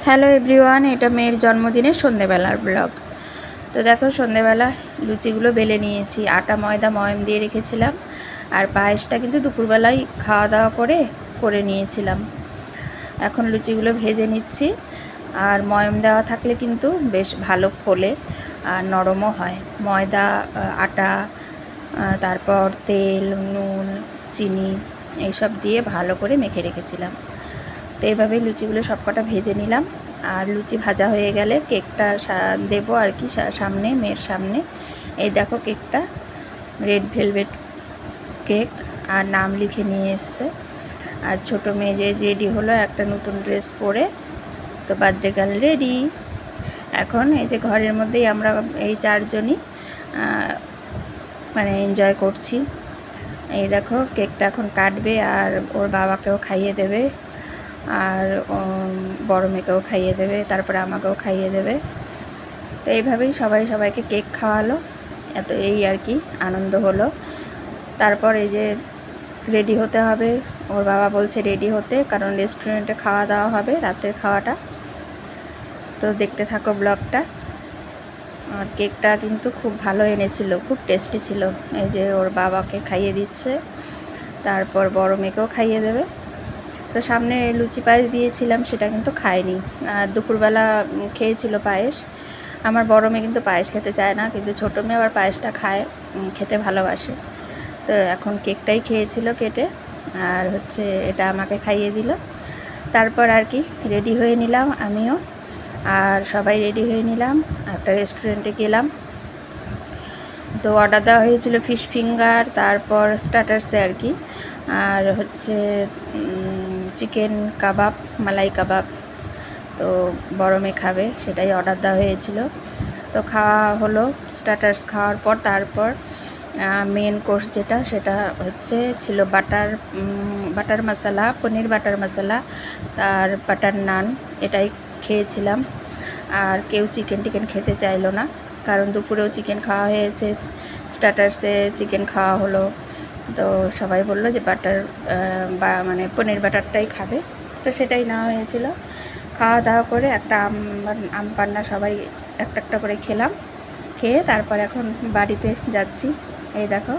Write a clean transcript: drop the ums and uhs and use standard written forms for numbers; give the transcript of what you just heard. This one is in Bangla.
হ্যালো এভরিওয়ান, এটা মেয়ের জন্মদিনের সন্ধেবেলার ব্লগ। তো দেখো, সন্ধেবেলা লুচিগুলো বেলে নিয়েছি। আটা ময়দা ময়ম দিয়ে রেখেছিলাম, আর পায়েসটা কিন্তু দুপুরবেলায় খাওয়া দাওয়া করে নিয়েছিলাম। এখন লুচিগুলো ভেজে নিচ্ছি। আর ময়ম দেওয়া থাকলে কিন্তু বেশ ভালো ফোলে আর নরমও হয়। ময়দা, আটা, তারপর তেল, নুন, চিনি এইসব দিয়ে ভালো করে মেখে রেখেছিলাম। তো এইভাবেই লুচিগুলো সবকটা ভেজে নিলাম। আর লুচি ভাজা হয়ে গেলে কেকটা দেবো আর কি সামনে, মেয়ের সামনে। এই দেখো কেকটা রেড ভেলভেট কেক, আর নাম লিখে নিয়ে এসছে। আর ছোটো মেয়ে যে রেডি হলো একটা নতুন ড্রেস পরে, তো বার্থডে গার্ল রেডি। এখন এই যে ঘরের মধ্যেই আমরা এই চারজনই মানে এনজয় করছি। এই দেখো কেকটা এখন কাটবে আর ওর বাবাকেও খাইয়ে দেবে, আর বড় মেয়েকেও খাইয়ে দেবে, তারপরে আমাকেও খাইয়ে দেবে। তো এইভাবেই সবাইকে কেক খাওয়ালো। এই আর কি আনন্দ হলো। তারপর এই যে রেডি হতে হবে, ওর বাবা বলছে রেডি হতে, কারণ রেস্টুরেন্টে খাওয়া দাওয়া হবে রাতের খাওয়াটা। তো দেখতে থাকো ব্লগটা। আর কেকটা কিন্তু খুব ভালো এনেছিল, খুব টেস্টি ছিল। এই যে ওর বাবাকে খাইয়ে দিচ্ছে, তারপর বড় মেয়েকেও খাইয়ে দেবে। তো সামনে লুচি পায়েস দিয়েছিলাম, সেটা কিন্তু খায়নি। আর দুপুরবেলা খেয়েছিল পায়েস। আমার বড় মেয়ে কিন্তু পায়েস খেতে চায় না, কিন্তু ছোটো মেয়ে আবার পায়েসটা খায়, খেতে ভালোবাসে। তো এখন কেকটাই খেয়েছিল কেটে, আর এটা আমাকে খাইয়ে দিল। তারপর আর কি রেডি হয়ে নিলাম আমিও, আর সবাই রেডি হয়ে নিলাম। একটা রেস্টুরেন্টে গেলাম। তো অর্ডার দেওয়া হয়েছিল ফিশ ফিঙ্গার, তারপর স্টার্টার্সে আর কি, আর চিকেন কাবাব, মালাই কাবাব। তো বড় মেয়ে খাবে, সেটাই অর্ডার দেওয়া হয়েছিল। তো খাওয়া হলো। স্টার্টার্স খাওয়ার পর তারপর মেন কোর্স সেটা ছিল বাটার মশলা, পনির বাটার মশলা, আর বাটার নান। এটাই খেয়েছিলাম। আর কেউ চিকেন খেতে চাইলো না, কারণ দুপুরেও চিকেন খাওয়া হয়েছে, স্টার্টার্সে চিকেন খাওয়া হলো। তো সবাই বললো যে মানে পনির বাটারটাই খাবে, তো সেটাই নেওয়া হয়েছিল। খাওয়া দাওয়া করে একটা আম পান্না সবাই একটা করে খেলাম। খেয়ে তারপর এখন বাড়িতে যাচ্ছি। এই দেখো